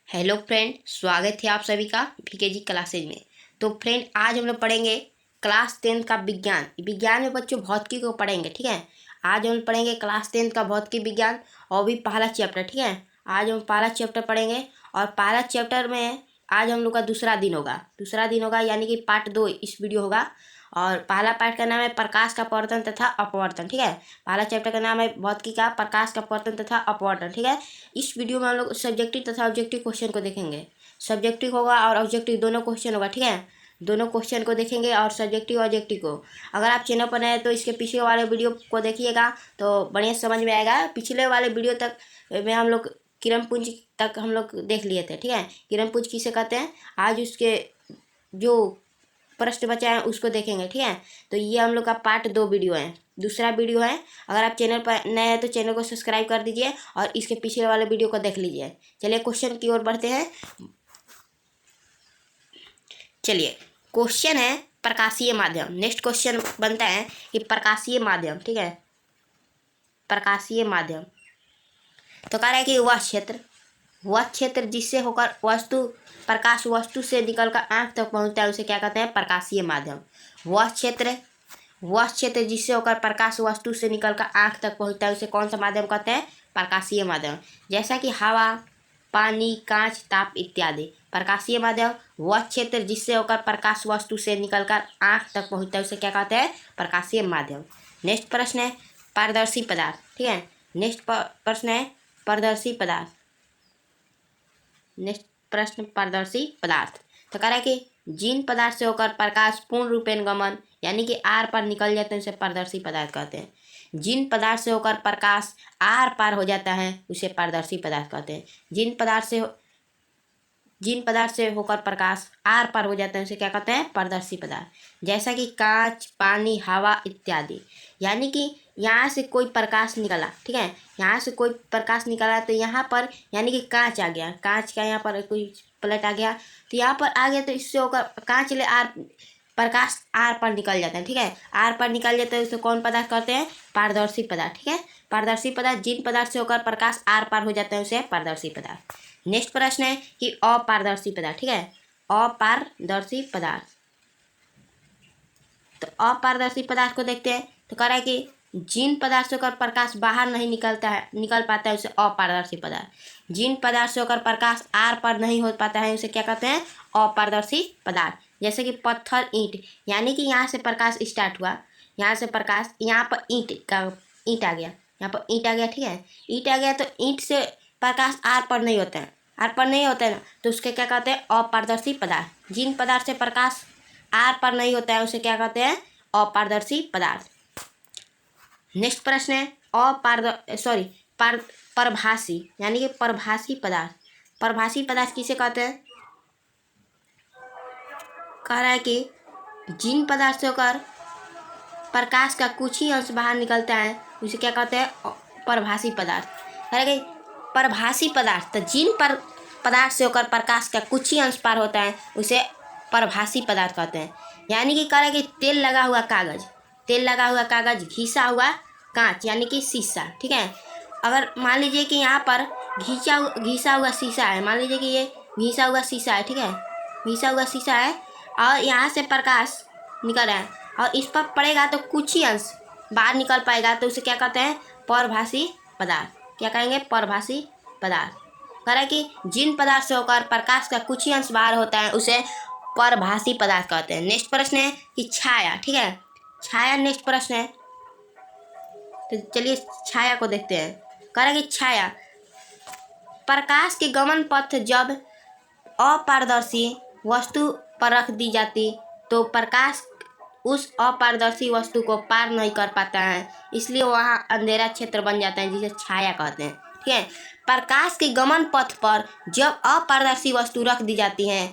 Hello friend, स्वागत है आप सभी का वीकेजी क्लासेज में। तो फ्रेंड, आज हम लोग पढ़ेंगे क्लास 10 का विज्ञान। विज्ञान में बच्चों भौतिकी को पढ़ेंगे, ठीक है। आज हम पढ़ेंगे क्लास 10 का भौतिकी विज्ञान और भी पहला चैप्टर, ठीक है। आज हम पहला चैप्टर पढ़ेंगे और पहला चैप्टर में आज हम लोग का दूसरा दिन होगा यानी कि पार्ट 2 इस वीडियो होगा। और पहला पार्ट का नाम है प्रकाश का पवर्तन तथा अपवर्तन, ठीक है। पहला चैप्टर का नाम है भौतिकी का प्रकाश का पवर्तन तथा अपवर्तन, ठीक है। इस वीडियो में हम लोग सब्जेक्टिव तथा ऑब्जेक्टिव क्वेश्चन को देखेंगे। सब्जेक्टिव होगा और ऑब्जेक्टिव दोनों क्वेश्चन होगा, ठीक है। दोनों क्वेश्चन को देखेंगे और सब्जेक्टिव ऑब्जेक्टिव को। अगर आप चैनल पर नए हैं तो इसके पिछले वाले वीडियो को देखिएगा तो बढ़िया समझ में आएगा। पिछले वाले वीडियो तक में हम लोग किरण पुंज तक हम लोग देख लिए थे, ठीक है। किरण पुंज किसे कहते हैं, आज उसके जो प्रश्न बचा है उसको देखेंगे, ठीक है। तो ये हम लोग का पार्ट 2 वीडियो है, दूसरा वीडियो है। अगर आप चैनल पर नए हैं तो चैनल को सब्सक्राइब कर दीजिए और इसके पिछले वाले वीडियो को देख लीजिए। चलिए क्वेश्चन की ओर बढ़ते हैं। चलिए, क्वेश्चन है प्रकाशीय माध्यम। नेक्स्ट क्वेश्चन बनता है कि प्रकाशीय माध्यम, ठीक है। प्रकाशीय माध्यम तो कह रहा है कि वह क्षेत्र जिससे होकर प्रकाश वस्तु से निकलकर आंख तक पहुंचता है उसे क्या कहते हैं, प्रकाशीय माध्यम। वह क्षेत्र जिससे होकर प्रकाश वस्तु से निकलकर आंख तक पहुंचता है उसे कौन सा माध्यम कहते हैं, प्रकाशीय माध्यम। जैसा कि हवा, पानी, कांच, ताप इत्यादि। प्रकाशीय माध्यम वह क्षेत्र जिससे होकर प्रकाश वस्तु से निकलकर आंख तक पहुंचता है उसे क्या कहते हैं, प्रकाशीय माध्यम। नेक्स्ट प्रश्न है पारदर्शी पदार्थ, ठीक है। नेक्स्ट प्रश्न है पारदर्शी पदार्थ। नेक्स्ट प्रश्न पारदर्शी पदार्थ तो कह रहा है कि जिन पदार्थ से होकर प्रकाश पूर्ण रूपेण गमन यानी कि आर पार निकल जाते हैं उसे पारदर्शी पदार्थ कहते हैं। जिन पदार्थ से होकर प्रकाश आर पार हो जाता है उसे पारदर्शी पदार्थ कहते हैं। जिन पदार्थ से होकर प्रकाश आर पार हो जाता है उसे क्या कहते हैं, पारदर्शी पदार्थ। जैसा कि कांच, पानी, हवा इत्यादि। यानी कि यहाँ से कोई प्रकाश निकला, ठीक है। यहाँ से कोई प्रकाश निकला तो यहाँ पर यानी कि कांच आ गया, कांच का यहाँ पर कोई प्लेट आ गया तो यहाँ पर आ गया तो इससे होकर कांच ले प्रकाश आर पर निकल जाता है, ठीक है। आर पर निकल जाता है उसे कौन पदार्थ कहते हैं, पारदर्शी पदार्थ, ठीक है। पारदर्शी पदार्थ जिन पदार्थ से होकर प्रकाश आर पार हो जाता है उसे पारदर्शी पदार्थ। नेक्स्ट प्रश्न है कि अपारदर्शी पदार्थ, ठीक है। अपारदर्शी पदार्थ तो अपारदर्शी पदार्थ को देखते हैं। तो कह रहा है कि जिन पदार्थ से होकर प्रकाश बाहर नहीं निकल पाता है उसे अपारदर्शी पदार्थ। जिन पदार्थ से होकर प्रकाश आर पार नहीं हो पाता है उसे क्या कहते हैं, अपारदर्शी पदार्थ। जैसे कि पत्थर, ईंट, यानी कि यहाँ से प्रकाश स्टार्ट हुआ, यहाँ से प्रकाश, यहाँ पर ईंट आ गया, यहाँ पर ईंट आ गया, ठीक है। ईंट आ गया तो ईंट से प्रकाश आर पर नहीं होता है, ना, तो उसके क्या कहते हैं, अपारदर्शी पदार्थ। जिन पदार्थ से प्रकाश आर पर नहीं होता है उसे क्या कहते हैं, अपारदर्शी पदार्थ। नेक्स्ट प्रश्न है परभासी यानी कि परभासी पदार्थ। परभासी पदार्थ किसे कहते हैं, कह रहा है कि जिन पदार्थ से होकर प्रकाश का कुछ ही अंश बाहर निकलता है उसे क्या कहते हैं, परभासी पदार्थ। कह रहा है कि परभासी पदार्थ तो जिन पदार्थ से होकर प्रकाश का कुछ ही अंश पार होता है उसे परभासी पदार्थ कहते हैं। यानी कि कह रहा है कि तेल लगा हुआ कागज, घिसा हुआ कांच यानी कि शीशा, ठीक है। अगर मान लीजिए कि यहाँ पर घिसा हुआ शीशा है, मान लीजिए कि ये घिसा हुआ शीशा है, ठीक है। घिसा हुआ शीशा है और यहाँ से प्रकाश निकल रहा है और इस पर पड़ेगा तो कुछ ही अंश बाहर निकल पाएगा तो उसे क्या कहते हैं, परभासी पदार्थ। क्या कहेंगे, परभासी पदार्थ। कह रहा है कि जिन पदार्थ से होकर प्रकाश का कुछ ही अंश बाहर होता है उसे परभासी पदार्थ कहते हैं। नेक्स्ट प्रश्न है कि छाया, ठीक है। छाया नेक्स्ट प्रश्न है, तो चलिए छाया को देखते हैं। कह रहा है कि छाया प्रकाश के गमन पथ जब अपारदर्शी वस्तु पर रख दी जाती तो प्रकाश उस अपारदर्शी वस्तु को पार नहीं कर पाता है, इसलिए वहाँ अंधेरा क्षेत्र बन जाता है जिसे छाया कहते हैं, ठीक है। प्रकाश के गमन पथ पर जब अपारदर्शी वस्तु रख दी जाती है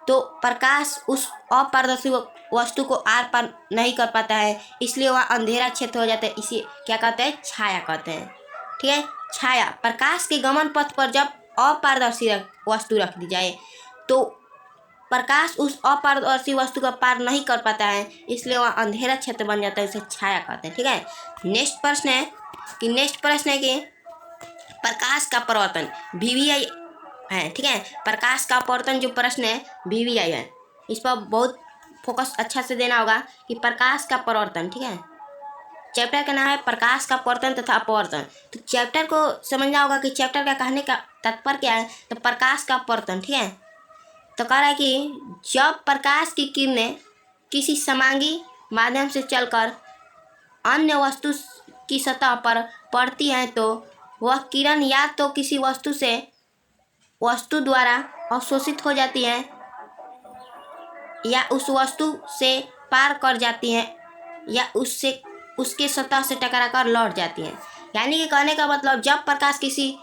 तो प्रकाश उस अपारदर्शी वस्तु को आर पार नहीं कर पाता है, इसलिए वह अंधेरा क्षेत्र हो जाता है, इसे क्या कहते हैं, छाया कहते हैं, ठीक है। छाया प्रकाश के गमन पथ पर जब अपारदर्शी वस्तु रख दी जाए तो प्रकाश उस अपारदर्शी वस्तु का पार नहीं कर पाता है, इसलिए वह अंधेरा क्षेत्र बन जाता है, उसे छाया कहते हैं, ठीक है। नेक्स्ट प्रश्न है कि प्रकाश का परावर्तन, VVI है। ठीक है, प्रकाश का अपवर्तन जो प्रश्न है VVI है, इस पर बहुत फोकस अच्छा से देना होगा कि प्रकाश का परावर्तन। ठीक है, चैप्टर का नाम है प्रकाश का अपवर्तन तथा अपवर्तन। तो चैप्टर को समझना होगा कि चैप्टर का कहने का तात्पर्य क्या है। तो प्रकाश का अपवर्तन, ठीक है, तो कह रहा है कि जब प्रकाश की किरणें किसी समांगी माध्यम से चलकर अन्य वस्तु की सतह पर पड़ती हैं तो वह किरण या तो किसी वस्तु द्वारा अवशोषित हो जाती है या उस वस्तु से पार कर जाती हैं या उसके सतह से टकराकर लौट जाती हैं। यानी कि कहने का मतलब जब प्रकाश किसी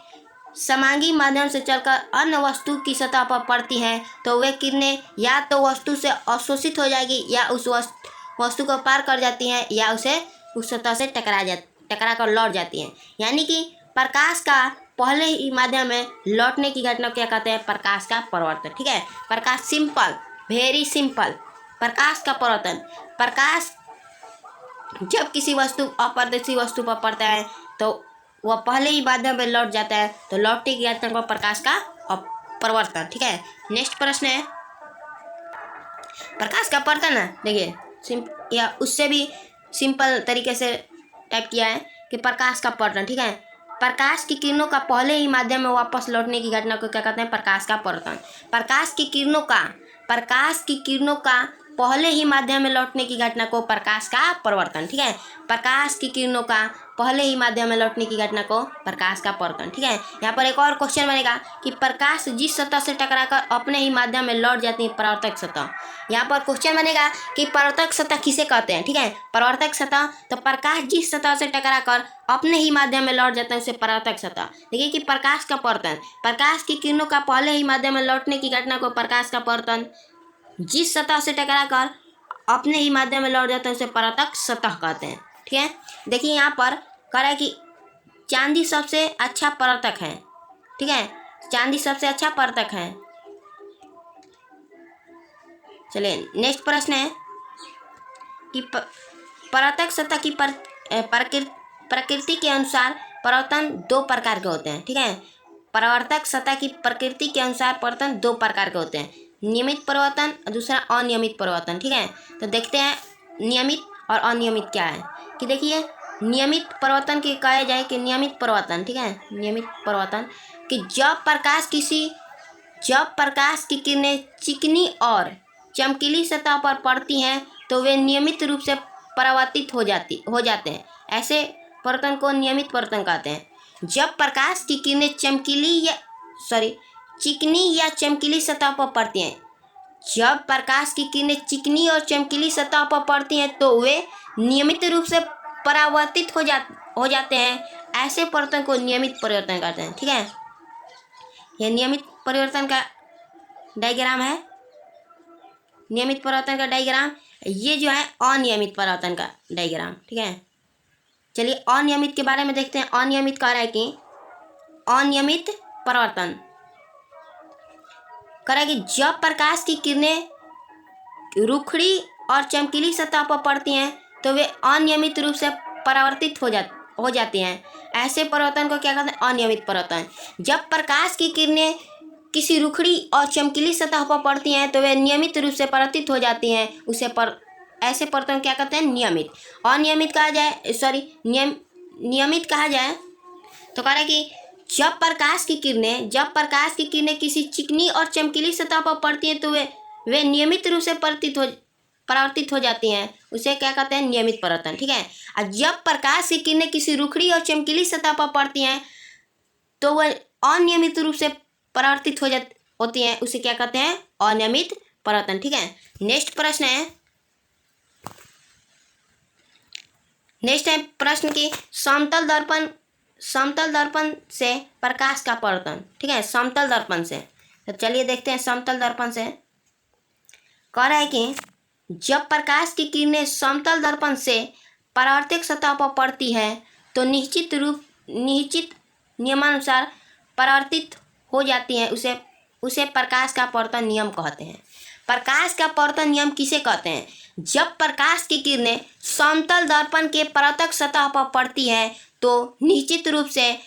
समांगी माध्यम से चलकर अन्य वस्तु की सतह पर पड़ती हैं तो वे किरणें या तो वस्तु से अवशोषित हो जाएगी या उस वस्तु को पार कर जाती हैं या उस सतह से टकरा कर लौट जाती हैं। यानी कि प्रकाश का पहले ही माध्यम में लौटने की घटना क्या कहते हैं, प्रकाश का परावर्तन। ठीक है, प्रकाश सिंपल, वेरी सिंपल, प्रकाश का परावर्तन। प्रकाश जब किसी अपारदर्शी वस्तु पर पड़ता है तो वह पहले ही माध्यम में लौट जाता है, तो लौटने की घटना को प्रकाश का परावर्तन। ठीक है, नेक्स्ट प्रश्न है प्रकाश का अपवर्तन है। देखिए या उससे भी सिंपल तरीके से टाइप किया है कि प्रकाश का अपवर्तन। ठीक है, प्रकाश की किरणों का पहले ही माध्यम में वापस लौटने की घटना को क्या कहते हैं, प्रकाश का अपवर्तन। प्रकाश की किरणों का पहले ही माध्यम में लौटने की घटना को प्रकाश का परावर्तन। ठीक है, प्रकाश की किरणों का पहले ही माध्यम में लौटने की घटना को प्रकाश का परावर्तन। ठीक है, यहाँ पर एक और क्वेश्चन बनेगा कि प्रकाश जिस सतह से टकराकर अपने ही माध्यम में लौट जाती है, परावर्तक सतह। यहाँ पर क्वेश्चन बनेगा कि परावर्तक सतह किसे कहते हैं। ठीक है, परावर्तक सतह, तो प्रकाश जिस सतह से टकराकर अपने ही माध्यम में लौट जाता है उसे परावर्तक सतह। देखिए कि प्रकाश का परावर्तन, प्रकाश की किरणों का पहले ही माध्यम में लौटने की घटना को प्रकाश का परावर्तन, जिस सतह से टकराकर अपने ही माध्यम में लौट जाता है उसे परावर्तक सतह कहते हैं। ठीक है, देखिए यहाँ पर कह रहा है कि चांदी सबसे अच्छा परावर्तक है। ठीक है, चांदी सबसे अच्छा परावर्तक है। चलिए नेक्स्ट प्रश्न है कि परावर्तक सतह की प्रकृति के अनुसार परावर्तन दो प्रकार के होते हैं। ठीक है, परावर्तक सतह की प्रकृति के अनुसार परावर्तन दो प्रकार के होते हैं, नियमित परावर्तन और दूसरा अनियमित परावर्तन। ठीक है, तो देखते हैं नियमित और अनियमित क्या है। कि देखिए नियमित परावर्तन की कहा जाए कि नियमित परावर्तन, ठीक है, नियमित परावर्तन कि जब प्रकाश की किरणें चिकनी और चमकीली सतह पर पड़ती हैं तो वे नियमित रूप से परावर्तित हो जाते हैं। ऐसे परावर्तन को नियमित परावर्तन कहते हैं। जब प्रकाश की किरणें चिकनी या चमकीली सतह पर पड़ती हैं, जब प्रकाश की किरणें चिकनी और चमकीली सतह पर पड़ती हैं तो वे नियमित रूप से परावर्तित हो जाते हैं। ऐसे परावर्तन को नियमित परिवर्तन कहते हैं। ठीक है, यह नियमित परिवर्तन का डायग्राम है, नियमित परिवर्तन का डायग्राम। ये जो है अनियमित परिवर्तन का डायग्राम। ठीक है, चलिए अनियमित के बारे में देखते हैं। अनियमित कह रहा है कि अनियमित परिवर्तन कह रहा है कि जब प्रकाश की किरणें रुखड़ी और चमकीली सतह पर पड़ती हैं तो वे अनियमित रूप से परावर्तित हो जाती हैं। ऐसे परिवर्तन को क्या कहते हैं, अनियमित परिवर्तन। जब प्रकाश की किरणें किसी रुखड़ी और चमकीली सतह पर पड़ती हैं तो वे नियमित रूप से परावर्तित हो जाती हैं, ऐसे परिवर्तन क्या कहते हैं, नियमित। अनियमित कहा जाए नियमित कहा जाए तो कह रहा है कि जब प्रकाश की किरणें किसी चिकनी और चमकीली सतह पर पड़ती हैं तो वे नियमित रूप से परावर्तित हो जाती हैं, उसे क्या कहते हैं, नियमित परावर्तन। ठीक है, और जब प्रकाश की किरणें किसी रुखड़ी और चमकीली सतह पर पड़ती हैं तो वह अनियमित रूप से परावर्तित होती हैं, उसे क्या कहते हैं, अनियमित परावर्तन। ठीक है, नेक्स्ट है प्रश्न की समतल दर्पण से प्रकाश का परावर्तन। ठीक है, समतल दर्पण से, तो चलिए देखते हैं। समतल दर्पण से कह रहा है कि जब प्रकाश की किरणें समतल दर्पण से परावर्तक सतह पर पड़ती है तो निश्चित नियमानुसार परावर्तित हो जाती हैं, उसे प्रकाश का परावर्तन नियम कहते हैं। प्रकाश का परावर्तन नियम किसे कहते हैं, जब प्रकाश की किरणें समतल दर्पण के परावर्तक सतह पर पड़ती है तो निश्चित रूप से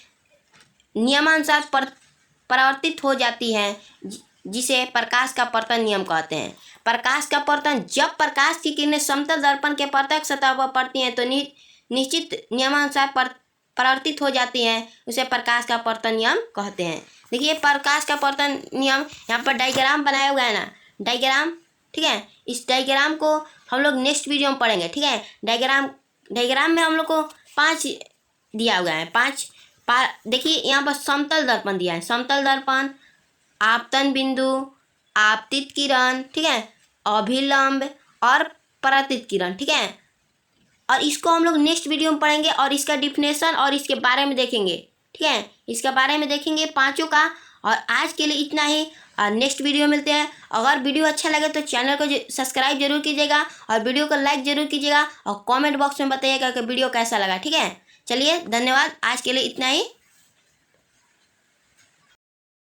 नियमानुसार परावर्तित हो जाती है, जिसे प्रकाश का अपवर्तन नियम कहते हैं। प्रकाश का अपवर्तन, जब प्रकाश की किरणें समतल दर्पण के प्रत्यक्ष सतह पर पड़ती हैं तो निश्चित नियमानुसार परावर्तित हो जाती हैं, उसे प्रकाश का अपवर्तन नियम कहते हैं। देखिए प्रकाश का अपवर्तन नियम, यहाँ पर डायग्राम बनाया हुआ है ना, डायग्राम, ठीक है। इस डायग्राम को हम लोग नेक्स्ट वीडियो में पढ़ेंगे, ठीक है। डायग्राम में हम लोग को 5 दिया हुआ है, 5। देखिए यहाँ पर समतल दर्पण दिया है, समतल दर्पण, आपतन बिंदु, आपतित किरण, ठीक है, अभिलंब और परावर्तित किरण, ठीक है। और इसको हम लोग नेक्स्ट वीडियो में पढ़ेंगे और इसका डिफिनेशन और इसके बारे में देखेंगे, ठीक है। इसके बारे में देखेंगे पांचों का। और आज के लिए इतना ही, और नेक्स्ट वीडियो मिलते हैं। अगर वीडियो अच्छा लगे तो चैनल को सब्सक्राइब जरूर कीजिएगा और वीडियो को लाइक जरूर कीजिएगा और कमेंट बॉक्स में बताइएगा कि वीडियो कैसा लगा, ठीक है। चलिए धन्यवाद, आज के लिए इतना ही।